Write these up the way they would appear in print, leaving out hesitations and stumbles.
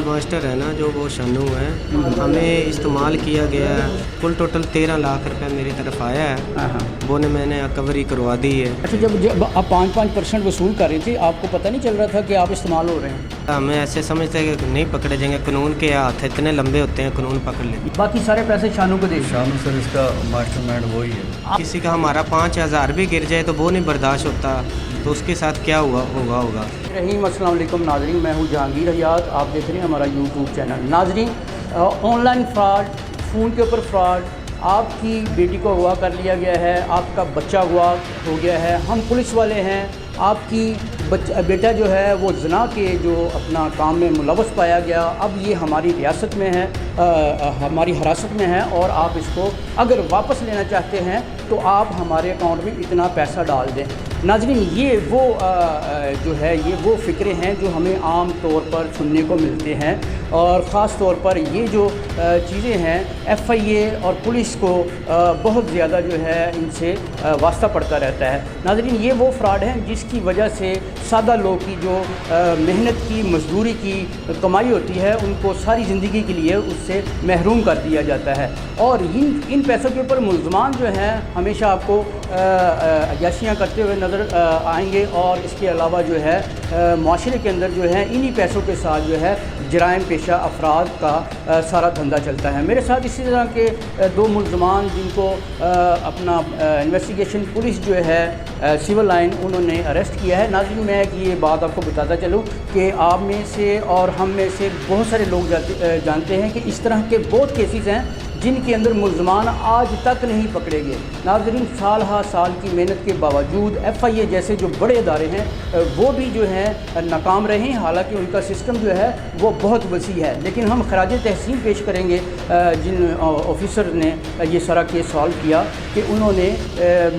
Master है ना जो वो शानू है, हमें इस्तेमाल किया गया है। कुल टोटल 13 लाख रुपए मेरी तरफ आया है, वो ने मैंने रिकवरी करवा दी है। अच्छा, जब आप 5% वसूल कर रहे थे, आपको पता नहीं चल रहा था कि आप इस्तेमाल हो रहे हैं? हमें ऐसे समझते हैं कि नहीं पकड़े जाएंगे, कानून के हाथ इतने लंबे होते हैं, कानून पकड़ लेते। बाकी सारे पैसे शानू को दे? शानू सर इसका मास्टरमाइंड वही है। किसी का हमारा 5,000 भी गिर जाए तो वो नहीं बर्दाश्त होता, तो उसके साथ क्या होगा। रहीम, अस्सलाम वालेकुम नाजरीन, मैं हूँ जहांगीर हयात, आप देख रहे हैं हमारा यूट्यूब चैनल। नाजरीन, ऑनलाइन फ्रॉड, फ़ोन के ऊपर फ्रॉड, आपकी बेटी को अगवा कर लिया गया है, आपका बच्चा अगवा हो गया है, हम पुलिस वाले हैं, आपकी बेटा जो है वो ज़िना के जो अपना काम में मुलव्वस पाया गया, अब ये हमारी रियासत में है, हमारी हिरासत में है, और आप इसको अगर वापस लेना चाहते हैं तो आप हमारे अकाउंट में इतना पैसा डाल दें। नाज़रीन, ये वो जो है ये वो फ़िक्रे हैं जो हमें आम तौर पर सुनने को मिलते हैं, और ख़ास तौर पर ये जो चीज़ें हैं FIA और पुलिस को बहुत ज़्यादा जो है इनसे वास्ता पड़ता रहता है। नाज़रीन, ये वो फ्रॉड हैं जिसकी वजह से सादा लोग की जो मेहनत की, मजदूरी की कमाई होती है, उनको सारी ज़िंदगी के लिए उससे महरूम कर दिया जाता है, और इन पैसों के ऊपर मुल्ज़मान जो हैं हमेशा आपको अयाशियाँ करते हुए नज़र आएंगे, और इसके अलावा जो है माशरे के अंदर जो है इन्हीं पैसों के साथ जो है जराइम पेशा अफराद का सारा धंधा चलता है। मेरे साथ इसी तरह के दो मुल्ज़मान जिनको अपना इन्वेस्टिगेशन पुलिस जो है सिविल लाइन उन्होंने अरेस्ट किया है। नाज़रीन, मैं ये बात आपको बताता चलूँ कि आप में से और हम में से बहुत सारे लोग जानते हैं कि इस तरह के बहुत केसेस हैं जिनके अंदर मुल्ज़मान आज तक नहीं पकड़े गए। नाज़रीन, साल हा साल की मेहनत के बावजूद FIA जैसे जो बड़े इदारे हैं वो भी जो हैं नाकाम रहे हैं, हालांकि उनका सिस्टम जो है वो बहुत वसी है। लेकिन हम खराज तहसीन पेश करेंगे जिन ऑफिसर ने ये सारा केस सॉल्व किया कि उन्होंने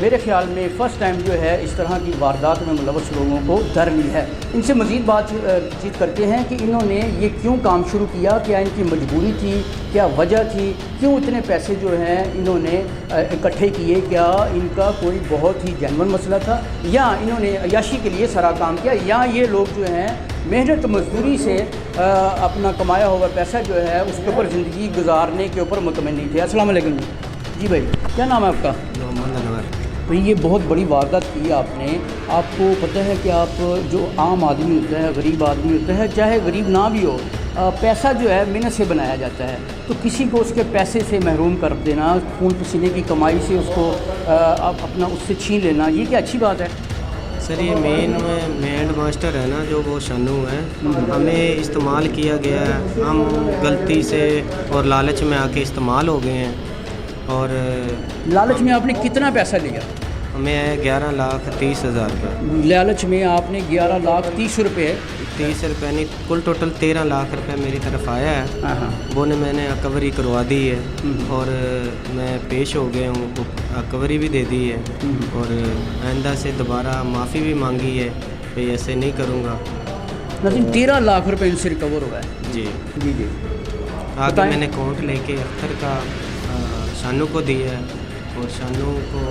मेरे ख़्याल में फ़र्स्ट टाइम जो है इस तरह की वारदात में मुलव्वस लोगों को धर ली है। इनसे मज़ीद बातचीत करते हैं कि इन्होंने ये क्यों काम शुरू किया, क्या इनकी मजबूरी थी, क्या वजह थी, क्यों इतने पैसे जो हैं इन्होंने इकट्ठे किए, क्या इनका कोई बहुत ही जेन्युइन मसला था, या इन्होंने अयाशी के लिए सारा काम किया, या ये लोग जो हैं मेहनत मजदूरी से अपना कमाया हुआ पैसा जो है उसके ऊपर ज़िंदगी गुजारने के ऊपर मुतमन्नी थे। अस्सलाम वालेकुम जी भाई, क्या नाम है आपका? भाई, ये बहुत बड़ी वारदात की आपने। आपको पता है कि आप जो आम आदमी होता है, गरीब आदमी होता है, चाहे गरीब ना भी हो, पैसा जो है मेहनत से बनाया जाता है, तो किसी को उसके पैसे से महरूम कर देना, खून पसीने की कमाई से उसको अपना उससे छीन लेना, ये क्या अच्छी बात है? सर, ये मेन मास्टर है ना जो वो शानू है, हमें इस्तेमाल किया गया है, हम गलती से और लालच में आके इस्तेमाल हो गए हैं। और लालच में आपने कितना पैसा लिया? हमें 11,30,000 रुपये। लालच में आपने 11,30,000 30 रुपये नहीं, कुल टोटल 13 लाख रुपए मेरी तरफ आया है, वो ने मैंने रिकवरी करवा दी है, और मैं पेश हो गया हूँ, रिकवरी भी दे दी है, और आइंदा से दोबारा माफ़ी भी मांगी है कि ऐसे नहीं करूँगा। लेकिन 13 लाख रुपए इनसे रिकवर हुआ है? जी जी जी। आगे मैंने अकाउंट लेके अख्तर का शानू को दिया है, और शानू को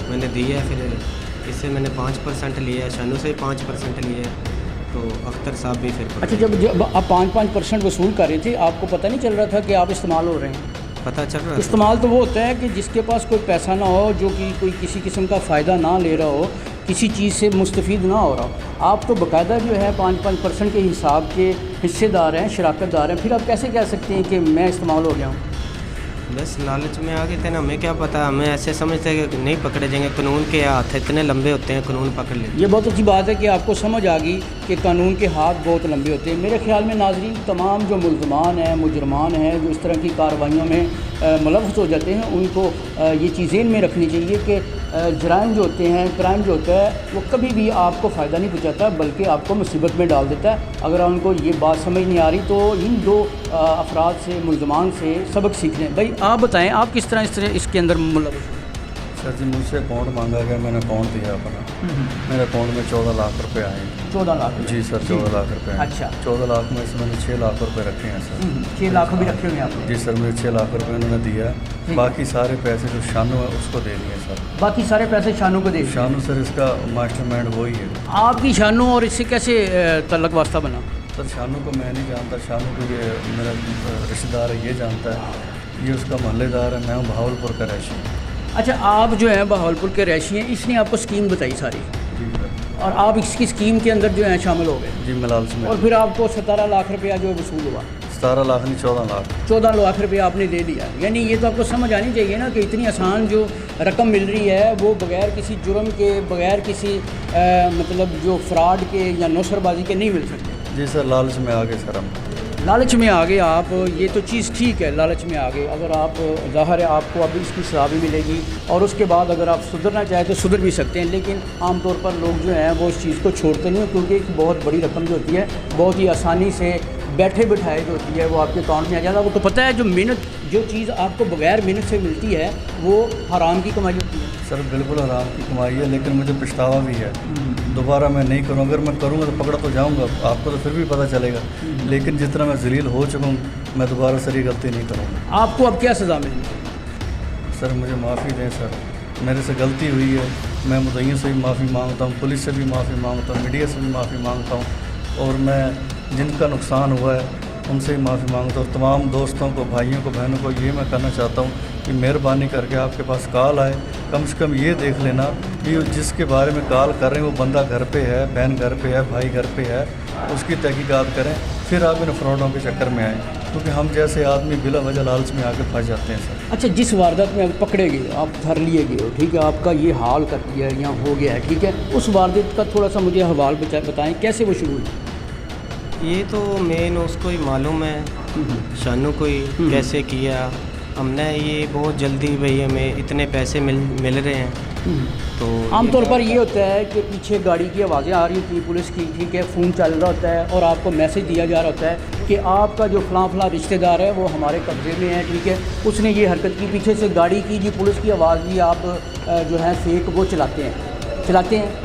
मैंने दिया है, फिर इससे मैंने 5% लिया है, शानू से 5% लिया है, तो अख्तर साहब भी फिर। अच्छा, जब आप 5% वसूल कर रहे थे, आपको पता नहीं चल रहा था कि आप इस्तेमाल हो रहे हैं? पता चल रहा है। इस्तेमाल तो वो होता है कि जिसके पास कोई पैसा ना हो, जो कि कोई किसी किस्म का फ़ायदा ना ले रहा हो, किसी चीज़ से मुस्तफ़ीद ना हो रहा हो। आप तो बाकायदा जो है 5% के हिसाब के हिस्सेदार हैं, शराकतदार हैं, फिर आप कैसे कह सकते हैं कि मैं इस्तेमाल हो गया हूँ? बस लालच में आ गए थे ना, हमें क्या पता, हमें ऐसे समझते हैं कि नहीं पकड़े जाएंगे, कानून के हाथ इतने लंबे होते हैं, कानून पकड़ लेते। ये बहुत अच्छी बात है कि आपको समझ आ गई कि कानून के हाथ बहुत लंबे होते हैं। मेरे ख्याल में नाज़रीन, तमाम जो मुल्ज़मान हैं, मुजरमान हैं, जो इस तरह की कार्रवाइयों में मुलव्वस हो जाते हैं, उनको ये चीज़ें में रखनी चाहिए कि जराइम जो होते हैं, क्राइम जो होता है, वो कभी भी आपको फ़ायदा नहीं पहुँचाता, बल्कि आपको मुसीबत में डाल देता है। अगर उनको ये बात समझ नहीं आ रही तो इन दो अफराद से, मुल्ज़मान से सबक सीख लें। भाई, आप बताएं, आप किस तरह इसके अंदर मुलव्वस? सर जी, मुझसे अकाउंट मांगा गया, मैंने अकाउंट दिया अपना, मेरे अकाउंट में 14 लाख रुपए आए। 14 लाख? जी सर, 14 लाख रुपए आए। अच्छा। 14 लाख में से मैंने 6 लाख रुपए रखे हैं सर। 6 लाख भी रखे हुए हैं आपने? जी सर, मुझे 6 लाख रुपए उन्होंने दिया, बाकी सारे पैसे जो शानू है उसको दे दिए सर। बाकी सारे पैसे शानू को दे दिए? शानू सर इसका मास्टरमाइंड वही है। आपकी शानू और इससे कैसे तल्लक वास्ता बना? सर शानू को मैं नहीं जानता, शानू को ये मेरा रिश्तेदार है ये जानता है, ये उसका मोहल्लेदार है, मैं हूँ बहावलपुर का रैशी। अच्छा, आप जो है बहावलपुर के रैशी हैं, इसने आपको स्कीम बताई सारी जी सर। और आप इसकी स्कीम के अंदर जो है शामिल हो गए जी मैं लालच में, और फिर आपको 17 लाख रुपया जो है वसूल हुआ। 17 लाख नहीं 14 लाख। 14 लाख रुपया आपने दे दिया। यानी ये तो आपको समझ आनी चाहिए ना कि इतनी आसान जो रकम मिल रही है वो बगैर किसी जुर्म के, बगैर किसी मतलब जो फ्रॉड के या नौसरबाजी के नहीं मिल सकते। जी सर, लालच में आ गए सर हम। लालच में आ गए आप, ये तो चीज़ ठीक है, लालच में आ गए। अगर आप ज़ाहिर है आपको अभी इसकी सज़ा भी मिलेगी और उसके बाद अगर आप सुधरना चाहें तो सुधर भी सकते हैं, लेकिन आमतौर पर लोग जो हैं वो इस चीज़ को छोड़ते नहीं हैं, क्योंकि एक बहुत बड़ी रकम जो होती है बहुत ही आसानी से बैठे बिठाए जो होती है वो आपके अकाउंट में आ जाता है। आपको पता है जो मेहनत, जो चीज़ आपको बगैर मेहनत से मिलती है वो हराम की कमाई होती है। सर बिल्कुल हराम की कमाई है, लेकिन मुझे पछतावा भी है। दोबारा मैं नहीं करूँ, अगर मैं करूँगा तो पकड़ा तो जाऊँगा, आपको तो फिर भी पता चलेगा, लेकिन जितना मैं जलील हो चुका हूँ मैं दोबारा सर ये गलती नहीं करूँगा। आपको अब क्या सज़ा मिली? सर मुझे माफ़ी दें सर, मेरे से गलती हुई है, मैं मुद्दईयों से भी माफ़ी मांगता हूँ, पुलिस से भी माफ़ी मांगता हूँ, मीडिया से भी माफ़ी मांगता हूँ, और मैं जिनका नुकसान हुआ है उनसे भी माफ़ी मांगता हूँ। तमाम दोस्तों को, भाइयों को, बहनों को ये मैं कहना चाहता हूँ कि मेहरबानी करके आपके पास कॉल आए, कम से कम ये देख लेना कि जिसके बारे में कॉल कर रहे हैं वो बंदा घर पे है, बहन घर पे है, भाई घर पे है, उसकी तहकीकात करें, फिर आप इन फ्रॉडों के चक्कर में आएँ, क्योंकि हम जैसे आदमी बिला वजह लालच में आके फंस जाते हैं सर। अच्छा, जिस वारदात में आप पकड़े गए, आप धर लिए गए हो, ठीक है, आपका ये हाल कर दिया या हो गया है, ठीक है, उस वारदात का थोड़ा सा मुझे हवाल बताएं, कैसे वो शुरू हुई? ये तो मेन उसको ही मालूम है, शानू को ही कैसे किया हमने। ये बहुत जल्दी भाई हमें इतने पैसे मिल रहे हैं, तो आमतौर पर ये होता है कि पीछे गाड़ी की आवाज़ें आ रही होती हैं पुलिस की, ठीक है, फ़ोन चल रहा होता है और आपको मैसेज दिया जा रहा होता है कि आपका जो फलां रिश्तेदार है वो हमारे कब्ज़े में है, ठीक है, उसने ये हरकत की, पीछे से गाड़ी की जी पुलिस की आवाज़ भी आप जो है फेक वो चलाते हैं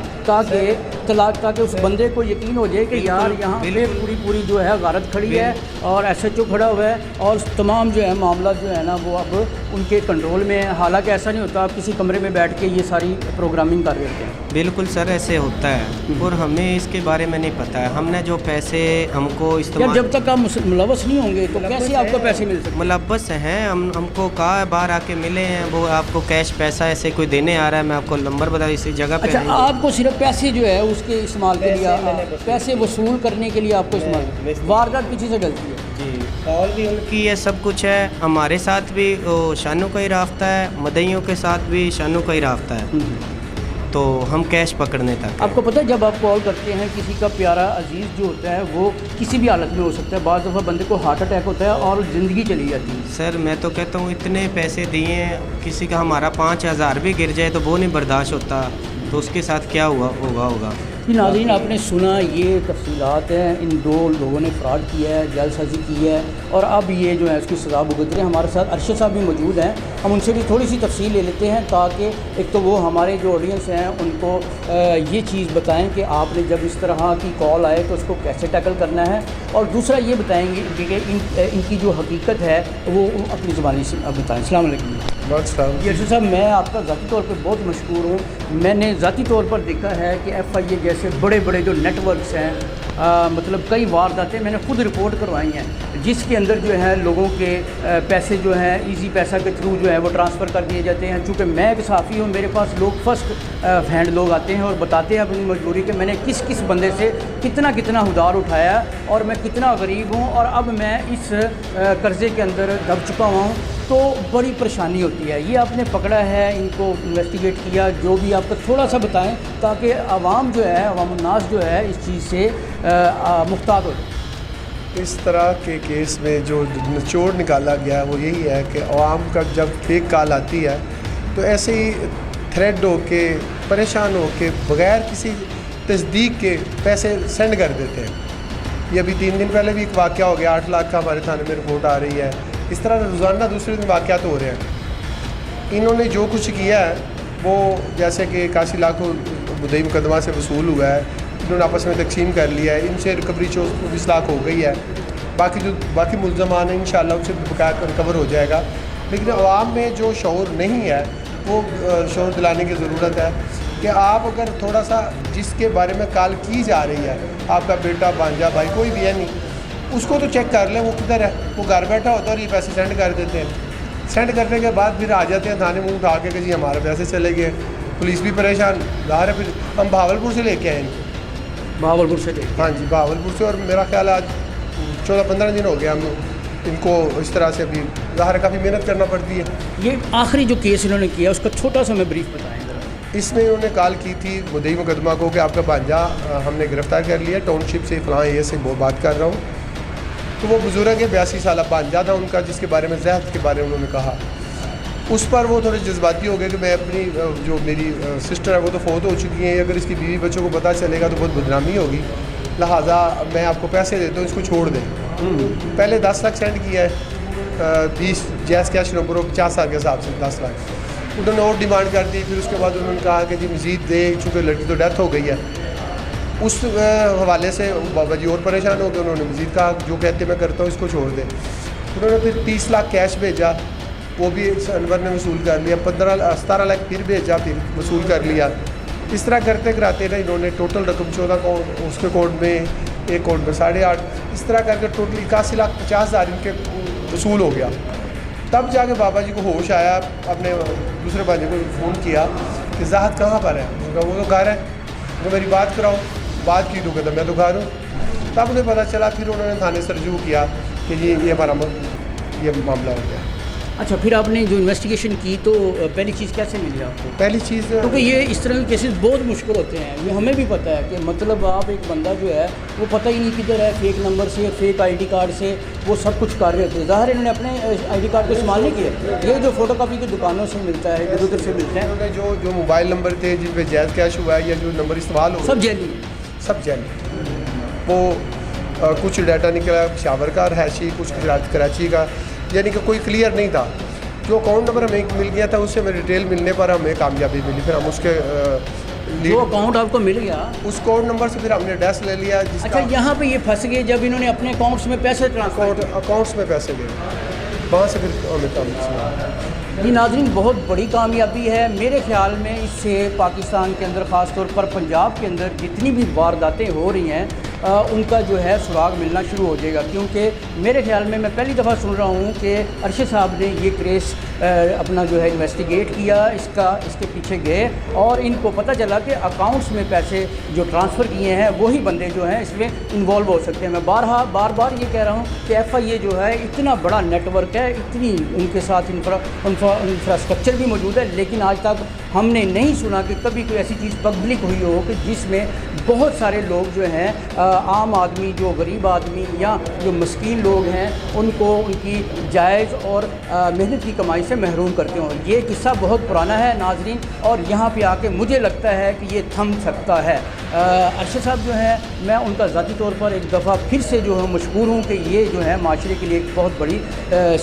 ताकि उस बंदे को यकीन हो जाए कि यार यहाँ पे पूरी जो है गारत खड़ी है और SHO खड़ा हुआ है और तमाम जो है मामला जो है ना वो अब उनके कंट्रोल में है। हालांकि ऐसा नहीं होता, आप किसी कमरे में बैठ के ये सारी प्रोग्रामिंग कर रहे होते हैं। बिल्कुल सर ऐसे होता है, और हमें इसके बारे में नहीं पता है। हमने जो पैसे हमको इस्तेमाल, जब तक आप मुलव्वस नहीं होंगे तो कैसे आपको पैसे मिल सकते? मुलव्वस हैं हमको कहा है, बाहर आके मिले हैं, वो आपको कैश पैसा ऐसे कोई देने आ रहा है, मैं आपको नंबर बता इसी जगह पे। अच्छा, आपको सिर्फ पैसे जो है उसके इस्तेमाल के लिए, पैसे वसूल करने के लिए आपको इस्तेमाल, वारदात पीछे से डलती है जी, कॉल भी उनकी है, सब कुछ है, हमारे साथ भी शानू का ही रास्ता है, मदइयों के साथ भी शानू का ही रास्ता है, तो हम कैश पकड़ने तक। आपको पता है जब आप कॉल करते हैं किसी का प्यारा अजीज़ जो होता है वो किसी भी हालत में हो सकता है, बाज़ दफ़ा बंदे को हार्ट अटैक होता है और ज़िंदगी चली जाती है। सर मैं तो कहता हूँ इतने पैसे दिए, किसी का हमारा 5,000 भी गिर जाए तो वो नहीं बर्दाश्त होता, तो उसके साथ क्या होगा। जी नाज़रीन, आपने सुना ये तफसीलात हैं, इन दो लोगों ने फ्रॉड किया है, जालसाजी की है और अब ये जो है उसकी सज़ा भुगत रहे हैं। हमारे साथ अरशद साहब भी मौजूद हैं, हम उनसे भी थोड़ी सी तफसील ले लेते हैं ताकि एक तो वो हमारे जो ऑडियंस हैं उनको ये चीज़ बताएं कि आपने जब इस तरह की कॉल आए तो उसको कैसे टैकल करना है, और दूसरा ये बताएंगे कि इनकी जो हकीकत है वो अपनी ज़ुबानी से बताएँ। अस्सलाम वालेकुम। जी अरशद साहब, मैं आपका ज़ाती तौर पर बहुत मशहूर हूँ। मैंने ज़ाती तौर पर देखा है कि FIA जैसे बड़े जो नेटवर्क्स हैं, मतलब कई वारदातें मैंने खुद रिपोर्ट करवाई हैं जिसके अंदर जो है लोगों के पैसे जो हैं इजी पैसा के थ्रू जो है वो ट्रांसफ़र कर दिए जाते हैं। चूँकि मैं एक सहाफ़ी हूँ, मेरे पास लोग फर्स्ट हैंड लोग आते हैं और बताते हैं अपनी मजबूरी कि मैंने किस बंदे से कितना उधार उठाया और मैं कितना गरीब हूँ और अब मैं इस कर्ज़े के अंदर दब चुका हुआ हूँ, तो बड़ी परेशानी होती है। ये आपने पकड़ा है, इनको इन्वेस्टिगेट किया, जो भी आपको थोड़ा सा बताएं ताकि आवाम जो है, अवामुन्नास जो है इस चीज़ से मुख्तात हो। इस तरह के केस में जो निचोड़ निकाला गया है वो यही है कि आवाम का जब फेक कॉल आती है तो ऐसे ही थ्रेड हो के, परेशान हो के, बग़ैर किसी तस्दीक के पैसे सेंड कर देते हैं। ये अभी 3 दिन पहले भी एक वाक़या हो गया, 8 लाख का हमारे थाने में रिपोर्ट आ रही है। इस तरह रोज़ाना दूसरे दिन वाक़यात हो रहे हैं। इन्होंने जो कुछ किया है वो जैसे कि 81 लाख मुद्दई मुकदमा से वसूल हुआ है, इन्होंने आपस में तकसीम कर लिया है, इनसे रिकवरी 24 लाख हो गई है। बाकी मुल्ज़मान हैं इंशाअल्लाह उनसे बकाया रिकवर हो जाएगा। लेकिन आवाम में जो शऊर नहीं है वो शऊर दिलाने की ज़रूरत है। کہ آپ اگر تھوڑا سا جس کے بارے میں کال کی جا رہی ہے، آپ کا بیٹا بانجا بھائی کوئی بھی ہے نہیں، اس کو تو چیک کر لیں وہ کدھر ہے. وہ گھر بیٹھا ہوتا ہے اور یہ پیسے سینڈ کر دیتے ہیں. سینڈ کرنے کے بعد پھر آ جاتے ہیں تھانے منہ اٹھا کے کہ جی ہمارے پیسے چلے گئے. پولیس بھی پریشان. ظاہر ہے پھر ہم بہاولپور سے لے کے آئے ہیں. بہاولپور سے لے کے؟ ہاں جی بہاولپور سے. اور میرا خیال ہے آج 14-15 دن ہو گیا ہم ان کو اس طرح سے بھی ظاہر کافی محنت کرنا پڑتی ہے. یہ آخری جو کیس انہوں نے کیا اس کا چھوٹا سا میں بریف بتائیں ذرا. اس میں انہوں نے کال کی تھی مدعی مقدمہ کو کہ آپ کا بھانجا ہم نے گرفتار کر لیا ٹاؤن شپ سے فلاں ایریے سے وہ بات کر رہا ہوں. تو وہ بزرگ ہے 82 سالہ بھانجا تھا ان کا جس کے بارے میں زہد کے بارے میں انہوں نے کہا. اس پر وہ تھوڑے جذباتی ہو گئے کہ میں اپنی جو میری سسٹر ہے وہ تو فوت ہو چکی ہیں، اگر اس کی بیوی بچوں کو پتہ چلے گا تو بہت بدنامی ہوگی، لہٰذا میں آپ کو پیسے دیتا ہوں اس کو چھوڑ دیں. پہلے 10 لاکھ سینڈ کیا ہے 20 جیز کیش نمبر 50 سال کے حساب سے 10 لاکھ. انہوں نے اور ڈیمانڈ کر دی. پھر اس کے بعد انہوں نے کہا کہ جی مزید دے، چونکہ لڑکی تو ڈیتھ ہو گئی ہے. اس حوالے سے بابا جی اور پریشان ہو گئے. انہوں نے مزید کہا جو کہتے میں کرتا ہوں اس کو چھوڑ دیں. انہوں نے پھر 30 لاکھ کیش بھیجا، وہ بھی انور نے وصول کر لیا. 17 لاکھ پھر بھیجا، پھر وصول کر لیا. اس طرح کرتے کراتے نا انہوں نے ٹوٹل رقم 14 اس کے اکاؤنٹ میں، ایک اکاؤنٹ میں 8.5، اس طرح کر کے ٹوٹل 81,50,000 ان کے وصول ہو گیا. تب جا کے بابا جی کو ہوش آیا. اپنے دوسرے بھائی کو فون کیا کہ زاہد کہاں پر ہے. وہ تو گھر ہے. وہ میری بات کراؤ. بات کی تو کہتا میں تو گھر ہوں. تب انہیں پتہ چلا. پھر انہوں نے تھانے سے رجوع کیا کہ جی یہ ہمارا یہ معاملہ ہو گیا. اچھا پھر آپ نے جو انویسٹیگیشن کی تو پہلی چیز کیسے ملی آپ کو؟ پہلی چیز کیونکہ یہ اس طرح کے کیسز بہت مشکل ہوتے ہیں، یہ ہمیں بھی پتہ ہے کہ مطلب آپ ایک بندہ جو ہے وہ پتہ ہی نہیں کدھر ہے، فیک نمبر سے فیک آئی ڈی کارڈ سے وہ سب کچھ کر رہے تھے. ظاہر انہوں نے اپنے آئی ڈی کارڈ کو استعمال نہیں کیا. یہ جو فوٹو کاپی کی دکانوں سے ملتا ہے ادھر ادھر سے ملتے ہیں، انہوں نے جو موبائل نمبر تھے جن پہ جائز کیش ہوا ہے یا جو نمبر استعمال ہو سب جیلی سب جیلی. وہ کچھ ڈیٹا نکلا پشاور کا رہائشی، کچھ کراچی کا، یعنی کہ کوئی کلیئر نہیں تھا. جو اکاؤنٹ نمبر ہمیں مل گیا تھا اس سے ہمیں ڈیٹیل ملنے پر ہمیں کامیابی ملی. پھر ہم اس کے جو اکاؤنٹ آپ کو مل گیا اس اکاؤنٹ نمبر سے پھر ہم نے ایڈریس لے لیا جس اچھا کا یہاں پہ یہ پھنس گئے جب انہوں نے اپنے اکاؤنٹس میں پیسے ٹرانسفر اکاؤنٹس میں پیسے گئے، وہاں سے پھر ہمیں کام. یہ ناظرین بہت بڑی کامیابی ہے میرے خیال میں. اس سے پاکستان کے اندر خاص طور پر پنجاب کے اندر جتنی بھی وارداتیں ہو رہی ہیں ان کا جو ہے سراغ ملنا شروع ہو جائے گا. کیونکہ میرے خیال میں پہلی دفعہ سن رہا ہوں کہ ارشد صاحب نے یہ کیس اپنا جو ہے انویسٹیگیٹ کیا، اس کے پیچھے گئے اور ان کو پتہ چلا کہ اکاؤنٹس میں پیسے جو ٹرانسفر کیے ہیں وہی بندے جو ہیں اس میں انوالو ہو سکتے ہیں. میں بار بار یہ کہہ رہا ہوں کہ ایف آئی اے جو ہے اتنا بڑا نیٹ ورک ہے، اتنی ان کے ساتھ انفراسٹرکچر بھی موجود ہے، لیکن آج تک ہم نے نہیں سنا کہ کبھی کوئی ایسی چیز پبلک ہوئی ہو کہ جس میں بہت سارے لوگ جو ہیں عام آدمی، جو غریب آدمی یا جو مسکین لوگ ہیں ان کو ان کی جائز اور محنت کی کمائی سے محروم کرتے ہوں. یہ قصہ بہت پرانا ہے ناظرین، اور یہاں پہ آ کے مجھے لگتا ہے کہ یہ تھم سکتا ہے. ارشد صاحب جو ہیں میں ان کا ذاتی طور پر ایک دفعہ پھر سے جو ہے مشکور ہوں کہ یہ جو ہے معاشرے کے لیے ایک بہت بڑی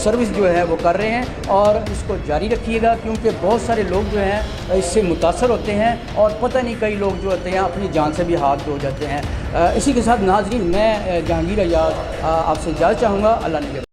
سروس جو ہے وہ کر رہے ہیں، اور اس کو جاری رکھیے گا کیونکہ بہت سارے لوگ جو ہیں اس سے متاثر ہوتے ہیں اور پتہ نہیں کئی لوگ جو ہوتے ہیں اپنی جان سے بھی ہاتھ دھو جاتے ہیں. اسی کے ساتھ ناظرین میں جہانگیر ایاز آپ سے اجازت چاہوں گا. اللہ نے